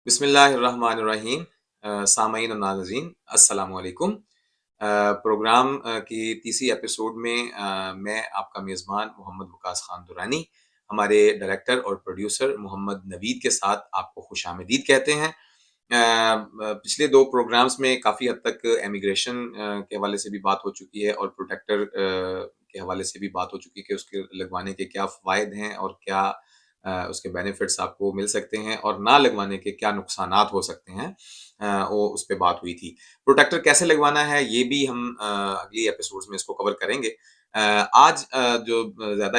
बिस्मिल्लाहिर्रहमानिर्रहीम। सामईन और नाज़रीन अस्सलाम वालेकुम। प्रोग्राम की तीसरी एपिसोड में मैं आपका मेज़बान मोहम्मद वकास खान दुरानी हमारे डायरेक्टर और प्रोड्यूसर मोहम्मद नवीद के साथ आपको खुशामदीद कहते हैं। पिछले 2 प्रोग्राम्स में काफ़ी हद तक इमिग्रेशन के हवाले से भी बात हो चुकी है और प्रोटेक्टर के हवाले से भी बात हो चुकी है कि उसके लगवाने के क्या फ़वाइद हैं और क्या उसके बेनिफिट्स आपको मिल सकते हैं और ना लगवाने के क्या नुकसानात हो सकते हैं। वो उस पे बात हुई थी। प्रोटेक्टर कैसे लगवाना है ये भी हम अगली एपिसोड्स में इसको कवर करेंगे। आज जो ज़्यादा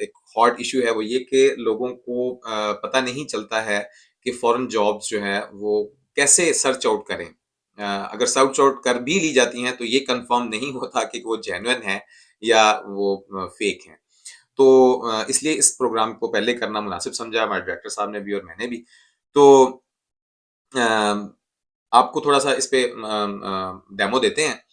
एक हॉट इश्यू है वो ये कि लोगों को पता नहीं चलता है कि फॉरेन जॉब्स जो है वो कैसे सर्च आउट करें। अगर सर्च आउट कर भी ली जाती हैं तो ये कन्फर्म नहीं होता कि वो जेन्युइन है या वो फेक हैं। तो इसलिए इस प्रोग्राम को पहले करना मुनासिब समझा हमारे डायरेक्टर साहब ने भी और मैंने भी। तो अ, आपको थोड़ा-सा इस पे डेमो देते हैं।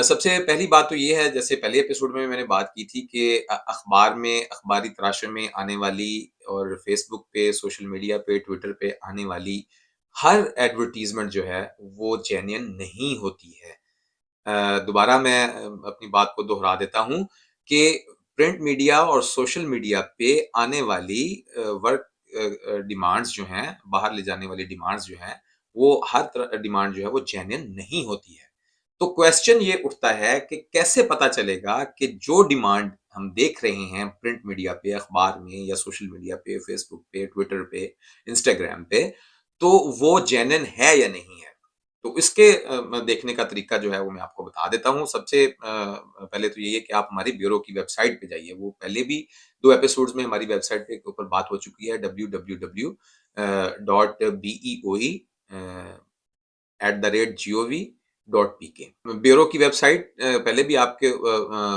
सबसे पहली बात तो ये है जैसे पहले एपिसोड में मैंने बात की थी कि अखबार में अखबारी तराशे में आने वाली और फ़ेसबुक पे, सोशल मीडिया पे, ट्विटर पे आने वाली हर एडवर्टाइज़मेंट जो है वो जेन्युइन नहीं होती है। दोबारा मैं अपनी बात को दोहरा देता हूँ कि प्रिंट मीडिया और सोशल मीडिया पे आने वाली वर्क डिमांड्स जो हैं, बाहर ले जाने वाली डिमांड्स जो हैं, वो हर डिमांड जो है वो जेन्युइन नहीं होती है। तो क्वेश्चन ये उठता है कि कैसे पता चलेगा कि जो डिमांड हम देख रहे हैं प्रिंट मीडिया पे, अखबार में या सोशल मीडिया पे, फेसबुक पे, ट्विटर पे, इंस्टाग्राम पे, तो वो जेन्युइन है या नहीं है? तो इसके देखने का तरीका जो है वो मैं आपको बता देता हूँ। सबसे पहले तो यही है कि आप हमारी ब्यूरो की वेबसाइट पे जाइए। वो पहले भी 2 एपिसोड्स में हमारी वेबसाइट पे के ऊपर बात हो चुकी है www डॉट बीईओई @gov.pk। ब्यूरो की वेबसाइट पहले भी आपके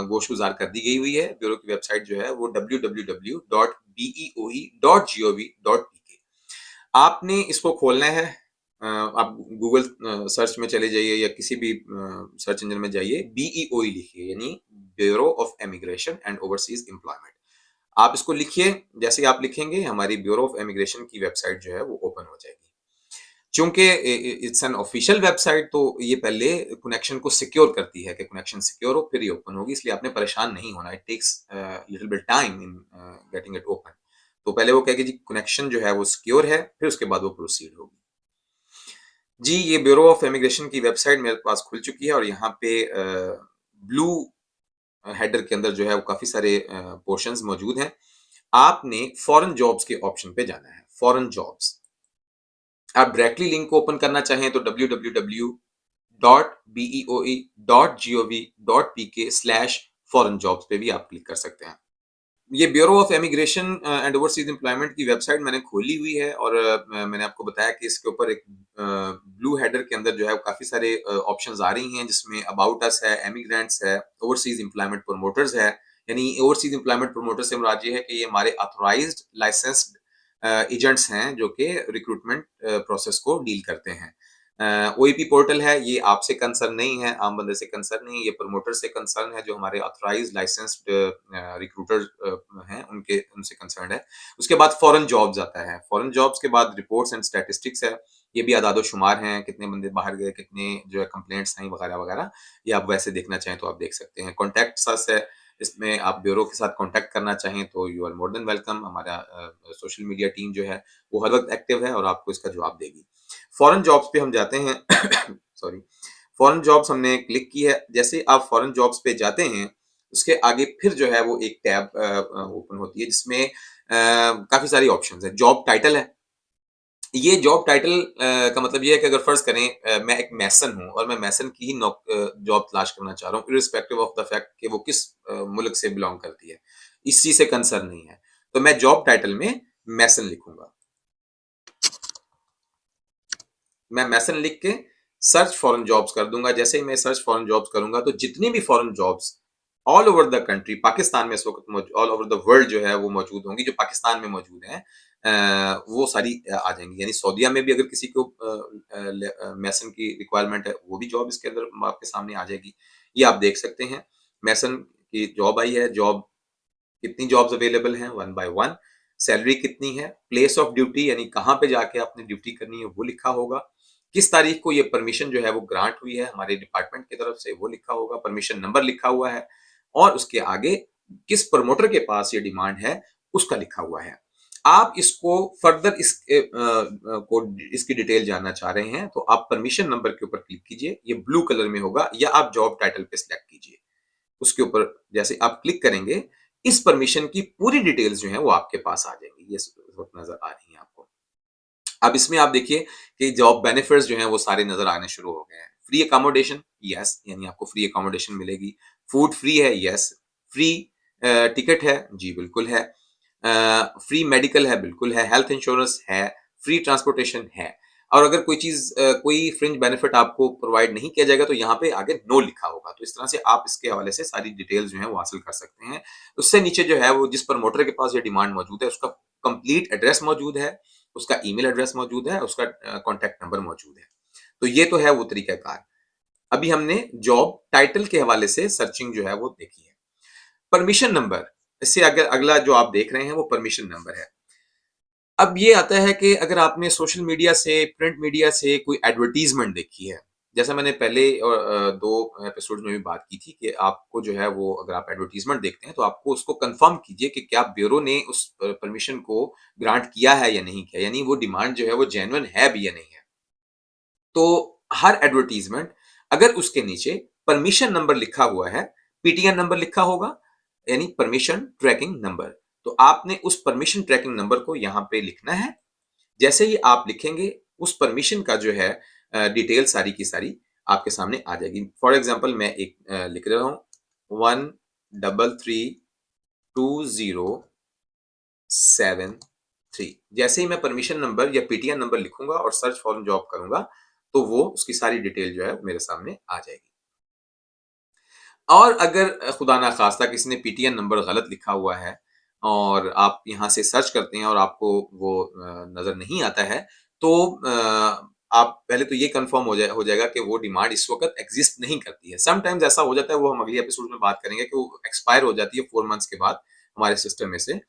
गोशगुज़ार कर दी गई हुई है। ब्यूरो की वेबसाइट जो है वो www.beoi.gov.pk। आपने इसको खोलना है। आप गूगल सर्च में चले जाइए या किसी भी सर्च इंजन में जाइए, बीईओई लिखिए यानी bureau of immigration and overseas employment. आप इसको लिखिए, जैसे ही आप लिखेंगे हमारी ब्यूरो ऑफ इमिग्रेशन की वेबसाइट जो है वो ओपन हो जाएगी। चूँकि इट्स एन ऑफिशियल वेबसाइट तो ये पहले कनेक्शन को सिक्योर करती है कि कनेक्शन सिक्योर हो फिर ये ओपन होगी, इसलिए आपने परेशान नहीं होना। It takes little bit time in getting it open. तो पहले वो कहेगी जी कनेक्शन जो है वो सिक्योर है, फिर उसके बाद वो प्रोसीड होगी। जी, ये ब्यूरो ऑफ इमिग्रेशन की वेबसाइट मेरे पास खुल चुकी है और यहाँ पे ब्लू हेडर के अंदर जो है वो काफ़ी सारे पोर्शंस मौजूद हैं। आपने फॉरेन जॉब्स के ऑप्शन पे जाना है, फॉरेन जॉब्स। आप डायरेक्टली लिंक को ओपन करना चाहें तो www.beoi.gov.pk/फॉरेन जॉब्स पे भी आप क्लिक कर सकते हैं। ये bureau of immigration and overseas employment की वेबसाइट मैंने खोली हुई है और मैंने आपको बताया कि इसके ऊपर एक ब्लू हेडर के अंदर जो है काफ़ी सारे ऑप्शंस आ रही हैं जिसमें अबाउट अस है, एमिग्रेंट्स है, ओवरसीज एम्प्लॉयमेंट प्रमोटर्स है। यानी ओवरसीज एम्प्लॉयमेंट प्रमोटर से मुराद ये है कि ये हमारे ऑथराइज्ड लाइसेंस्ड एजेंट्स हैं जो कि रिक्रूटमेंट प्रोसेस को डील करते हैं। ओईपी पोर्टल है, ये आपसे कंसर्न नहीं है, आम बंदे से कंसर्न नहीं है, ये प्रमोटर से कंसर्न है जो हमारे ऑथराइज्ड लाइसेंस्ड रिक्रूटर हैं उनके उनसे कंसर्न्ड है। उसके बाद फॉरेन जॉब्स आता है, फॉरेन जॉब्स के बाद रिपोर्ट्स एंड स्टैटिस्टिक्स है, ये भी आदाद-ओ-शुमार हैं, कितने बंदे बाहर गए, कितने जो है कंप्लेंट्स आई वगैरह-वगैरह, ये आप वैसे देखना चाहें तो आप देख सकते हैं। कॉन्टैक्ट अस है, इसमें आप ब्यूरो के साथ कॉन्टैक्ट करना चाहें तो you are more than welcome. हमारा सोशल मीडिया टीम जो है वो हर वक़्त एक्टिव है और आपको इसका जवाब देगी। फॉरेन जॉब्स पे हम जाते हैं सॉरी। फॉरेन जॉब्स हमने क्लिक की है, जैसे ही आप फॉरेन जॉब्स पे जाते हैं, उसके आगे फिर जो है वो एक टैब ओपन होती है जिसमें काफ़ी सारी ऑप्शंस हैं। जॉब टाइटल है, ये जॉब टाइटल का मतलब ये है कि अगर फ़र्ज़ करें मैं एक मेसन हूँ और मैं मेसन की ही जॉब तलाश करना चाह रहा हूँ, इर्रिस्पेक्टिव ऑफ द फैक्ट कि वो किस मुल्क से बिलॉन्ग करती है। इस चीज़ से कंसर्न नहीं है। तो मैं जॉब टाइटल में मेसन लिखूँगा। मैं मेसन लिख के सर्च फॉरेन जॉब्स कर दूँगा। जैसे ही मैं सर्च फॉरेन जॉब्स करूँगा तो जितनी भी foreign jobs all over the country Pakistan में इस वक़्त ऑल ओवर द वर्ल्ड जो है वो मौजूद होंगी, जो पाकिस्तान में मौजूद हैं वो सारी आ जाएँगी। यानी सऊदीया में भी अगर किसी को मेसन की रिक्वायरमेंट है, वो भी जॉब इसके अंदर आपके सामने आ जाएगी। ये आप देख सकते हैं। मेसन की जॉब आई है, जॉब कितनी जॉब्स अवेलेबल हैं 1 बाय 1। सैलरी कितनी है, प्लेस ऑफ ड्यूटी यानी कहाँ पे जाके आपने ड्यूटी करनी है वो लिखा होगा, किस तारीख को ये परमिशन जो है वो ग्रांट हुई है हमारे डिपार्टमेंट की तरफ से वो लिखा होगा, परमिशन नंबर लिखा हुआ है और उसके आगे किस प्रमोटर के पास ये डिमांड है उसका लिखा हुआ है। आप इसको फर्दर इसकी डिटेल जानना चाह रहे हैं तो आप परमिशन नंबर के ऊपर क्लिक कीजिए, ये ब्लू कलर में होगा, या आप जॉब टाइटल पे सिलेक्ट कीजिए। उसके ऊपर जैसे आप क्लिक करेंगे, इस परमिशन की पूरी डिटेल्स जो है वो आपके पास आ जाएंगी। ये इस वक्त नजर आ रही है आपको। अब इसमें आप देखिए कि जॉब बेनिफिट्स जो हैं वो सारे नजर आने शुरू हो गए हैं। फ्री अकोमोडेशन, यस, यानी आपको फ्री अकोमोडेशन मिलेगी। फूड फ्री है, यस। फ्री टिकट है, जी बिल्कुल है। फ्री मेडिकल है, बिल्कुल है। हेल्थ इंश्योरेंस है। फ्री ट्रांसपोर्टेशन है। और अगर कोई चीज कोई फ्रिंज बेनिफिट आपको प्रोवाइड नहीं किया जाएगा तो यहाँ पे आगे नो लिखा होगा। तो इस तरह से आप इसके हवाले से सारी डिटेल्स जो है वो हासिल कर सकते हैं। उससे नीचे जो है वो जिस प्रमोटर के पास ये डिमांड मौजूद है उसका कंप्लीट एड्रेस मौजूद है, उसका ईमेल एड्रेस मौजूद है, उसका कॉन्टैक्ट नंबर मौजूद है। तो ये तो है वो तरीकाकार। अभी हमने जॉब टाइटल के हवाले से सर्चिंग जो है वो देखी है। परमिशन नंबर, इससे अगर अगला जो आप देख रहे हैं वो परमिशन नंबर है। अब ये आता है कि अगर आपने सोशल मीडिया से, प्रिंट मीडिया से कोई एडवर्टीजमेंट देखी है, जैसा मैंने पहले 2 एपिसोड में भी बात की थी कि आपको जो है वो अगर आप एडवर्टीजमेंट देखते हैं तो आपको उसको कंफर्म कीजिए कि क्या ब्यूरो ने उस परमिशन को ग्रांट किया है या नहीं किया, यानी वो डिमांड जो है वो जेन्युइन है भी या नहीं है। तो हर एडवर्टाइजमेंट अगर उसके नीचे परमिशन नंबर लिखा हुआ है, पीटीएन नंबर लिखा होगा, यानी परमिशन ट्रैकिंग नंबर, तो आपने उस परमिशन ट्रैकिंग नंबर को यहां पे लिखना है। जैसे ही आप लिखेंगे उस परमिशन का जो है डिटेल सारी की सारी आपके सामने आ जाएगी। फॉर एग्जाम्पल मैं एक लिख रहा हूं 1332073। जैसे ही मैं परमिशन नंबर या पीटीएन नंबर लिखूंगा और सर्च फॉर जॉब करूंगा तो वो उसकी सारी डिटेल जो है मेरे सामने आ जाएगी। और अगर खुदा ना खास्ता किसी ने पीटीएन नंबर गलत लिखा हुआ है और आप यहाँ से सर्च करते हैं और आपको वो नजर नहीं आता है, तो आप पहले तो ये कंफर्म हो जाएगा कि वो डिमांड इस वक्त एग्जिस्ट नहीं करती है। समटाइम्स ऐसा हो जाता है, वो हम अगली एपिसोड में बात करेंगे कि वो एक्सपायर हो जाती है 4 मंथ्स के बाद हमारे सिस्टम में से।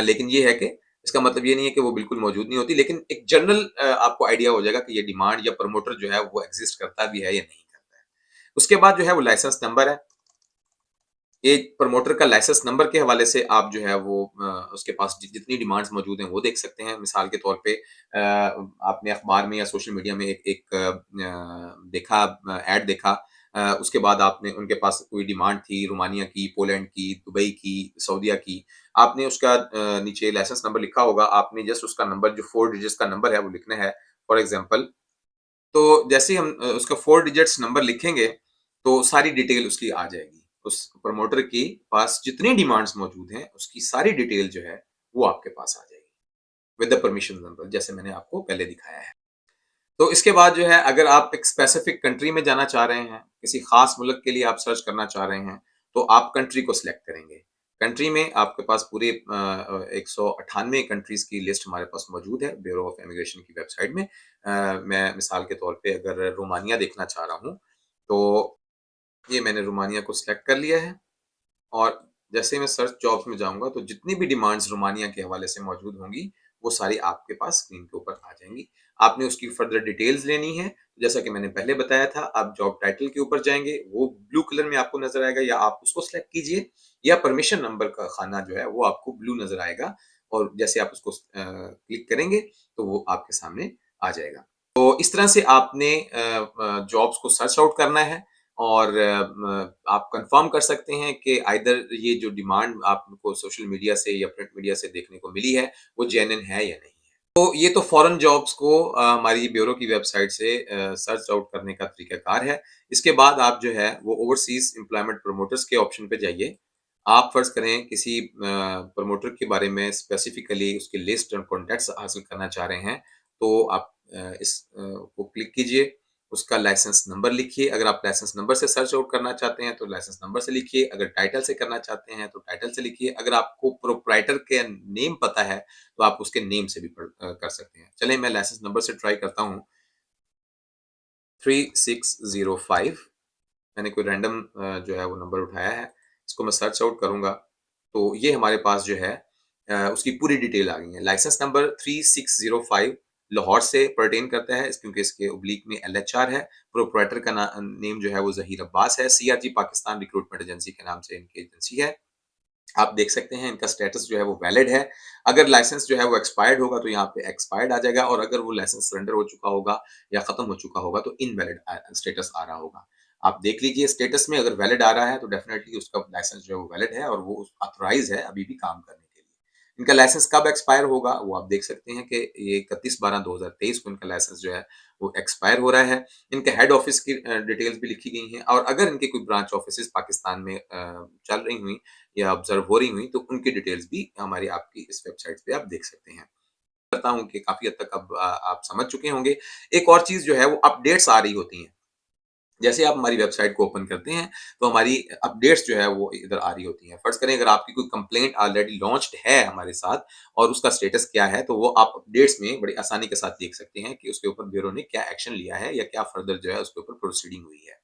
लेकिन ये है कि इसका मतलब ये नहीं है कि वो बिल्कुल मौजूद नहीं होती, लेकिन एक जनरल आपको आइडिया हो जाएगा कि ये डिमांड या प्रमोटर जो है वो एग्जिस्ट करता भी है या नहीं करता है। उसके बाद जो है वो लाइसेंस नंबर है। एक प्रमोटर का लाइसेंस नंबर के हवाले से आप जो है वो उसके पास जितनी डिमांड्स मौजूद हैं वो देख सकते हैं। मिसाल के तौर पे आपने अखबार में या सोशल मीडिया में एक देखा, ऐड देखा, उसके बाद आपने उनके पास कोई डिमांड थी रोमानिया की, पोलैंड की, दुबई की, सऊदीया की। आपने उसका नीचे लाइसेंस नंबर लिखा होगा, आपने जस्ट उसका नंबर जो 4 डिजिट्स का नंबर है वो लिखना है। फॉर एग्जाम्पल, तो जैसे ही हम उसका 4 डिजिट्स नंबर लिखेंगे तो सारी डिटेल उसकी आ जाएगी। उस प्रमोटर के पास जितनी डिमांड्स मौजूद हैं उसकी सारी डिटेल जो है वो आपके पास आ जाएगी विद द परमिशन नंबर, जैसे मैंने आपको पहले दिखाया है। तो इसके बाद जो है अगर आप एक स्पेसिफिक कंट्री में जाना चाह रहे हैं, किसी खास मुल्क के लिए आप सर्च करना चाह रहे हैं, तो आप कंट्री को सिलेक्ट करेंगे। कंट्री में आपके पास पूरे 198 कंट्रीज की लिस्ट हमारे पास मौजूद है ब्यूरो ऑफ इमिग्रेशन की वेबसाइट में। मैं मिसाल के तौर पे अगर रोमानिया देखना चाह रहा हूँ तो ये मैंने रोमानिया को सिलेक्ट कर लिया है और जैसे ही मैं सर्च जॉब्स में जाऊँगा तो जितनी भी डिमांड्स रोमानिया के हवाले से मौजूद होंगी, वो सारी आपके पास स्क्रीन के ऊपर आ जाएँगी। आपने उसकी फर्दर डिटेल्स लेनी है, जैसा कि मैंने पहले बताया था, आप जॉब टाइटल के ऊपर जाएँगे, वो ब्लू कलर में आपको नज़र आएगा, या आप उसको सिलेक्ट कीजिए, या परमिशन नंबर का खाना जो है वो आपको ब्लू नज़र आएगा और जैसे आप उसको क्लिक करेंगे, तो वो आपके सामने आ जाएगा। तो इस तरह से आपने जॉब्स को सर्च आउट करना है और आप कंफर्म कर सकते हैं कि आइदर ये जो डिमांड आपको सोशल मीडिया से या प्रिंट मीडिया से देखने को मिली है वो जेन्युइन है या नहीं है। तो ये तो फॉरेन जॉब्स को हमारी ब्यूरो की वेबसाइट से सर्च आउट करने का तरीकाकार है। इसके बाद आप जो है वो ओवरसीज एम्प्लॉयमेंट प्रमोटर्स के ऑप्शन पे जाइए। आप फर्ज करें किसी प्रमोटर के बारे में स्पेसिफिकली उसकी लिस्ट और कॉन्टैक्ट्स हासिल करना चाह रहे हैं, तो आप इस को क्लिक कीजिए, उसका लाइसेंस नंबर लिखिए। अगर आप लाइसेंस नंबर से सर्च आउट करना चाहते हैं तो लाइसेंस नंबर से लिखिए, अगर टाइटल से करना चाहते हैं तो टाइटल से लिखिए। अगर आपको प्रोप्राइटर के नेम पता है तो आप उसके नेम से भी कर सकते हैं। चलें मैं लाइसेंस नंबर से ट्राई करता हूँ। 3605, मैंने कोई रैंडम जो है वो नंबर उठाया है, इसको मैं सर्च आउट करूँगा तो ये हमारे पास जो है उसकी पूरी डिटेल आ गई है। लाइसेंस नंबर 3605 लाहौर से पर्टेन करता है क्योंकि इसके ओब्लिक में LHR है। प्रोप्राइटर का नेम जो है वो ज़हीर अब्बास है। CRG पाकिस्तान रिक्रूटमेंट एजेंसी के नाम से इनकी एजेंसी है। आप देख सकते हैं इनका स्टेटस जो है वो वैलिड है। अगर लाइसेंस जो है वो एक्सपायर्ड होगा तो यहाँ पे एक्सपायर्ड आ जाएगा और अगर वो लाइसेंस सरेंडर हो चुका होगा या खत्म हो चुका होगा तो इनवैलिड स्टेटस आ रहा होगा। आप देख लीजिए स्टेटस में अगर वैलिड आ रहा है तो डेफिनिटली उसका लाइसेंस जो है वो वैलिड है और वो ऑथराइज़ है अभी भी काम करने के लिए। इनका लाइसेंस कब एक्सपायर होगा वो आप देख सकते हैं कि ये 31/12/2023 को इनका लाइसेंस जो है वो एक्सपायर हो रहा है। इनके हेड ऑफिस की डिटेल्स भी लिखी गई हैं और अगर इनके कोई ब्रांच ऑफिसेज़ पाकिस्तान में चल रही हुई या ऑब्जर्व हो रही हुई तो उनकी डिटेल्स भी हमारी आपकी इस वेबसाइट पे आप देख सकते हैं। करता हूँ कि काफ़ी हद तक अब आप समझ चुके होंगे। एक और चीज़ जो है वो अपडेट्स आ रही होती हैं। जैसे आप हमारी वेबसाइट को ओपन करते हैं, तो हमारी अपडेट्स जो है वो इधर आ रही होती हैं। फ़र्ज़ करें अगर आपकी कोई कंप्लेंट ऑलरेडी लॉन्च्ड है हमारे साथ और उसका स्टेटस क्या है, तो वो आप अपडेट्स में बड़ी आसानी के साथ देख सकते हैं कि उसके ऊपर ब्यूरो ने क्या एक्शन लिया है या क्या फर्दर जो है उसके ऊपर प्रोसीडिंग हुई है।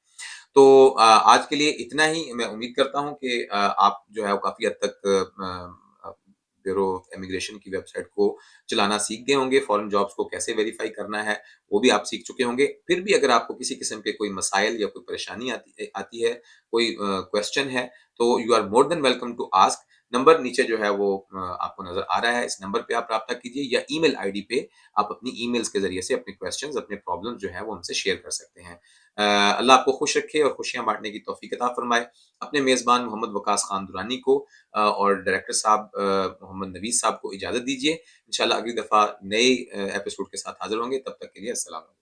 तो आज के लिए इतना ही। मैं उम्मीद करता हूँ कि आप जो है वो काफ़ी हद तक ब्यूरो ऑफ इमिग्रेशन की वेबसाइट को चलाना सीख गए होंगे, फॉरेन जॉब्स को कैसे वेरीफ़ाई करना है, वो भी आप सीख चुके होंगे। फिर भी अगर आपको किसी किस्म के कोई मसाइल या कोई परेशानी आती है, कोई क्वेश्चन है, तो you are more than welcome to ask. Number नीचे जो है वो आपको नज़र आ रहा है, इस नंबर पे आप राब्ता कीजिए या ईमेल आईडी पे आप अपनी ईमेल्स के ज़रिए से अपने क्वेश्चंस, अपने प्रॉब्लम्स जो हैं वो हमसे शेयर कर सकते हैं। अल्लाह आपको खुश रखे और खुशियाँ बाँटने की तौफ़ीक अता फ़रमाए। अपने मेज़बान मोहम्मद वकास ख़ान दुरानी को और डायरेक्टर साहब मोहम्मद नवीद साहब को इजाज़त दीजिए। इंशाअल्लाह अगली दफ़ा नए एपिसोड के साथ हाज़िर होंगे, तब तक के लिए अस्सलाम वालेकुम।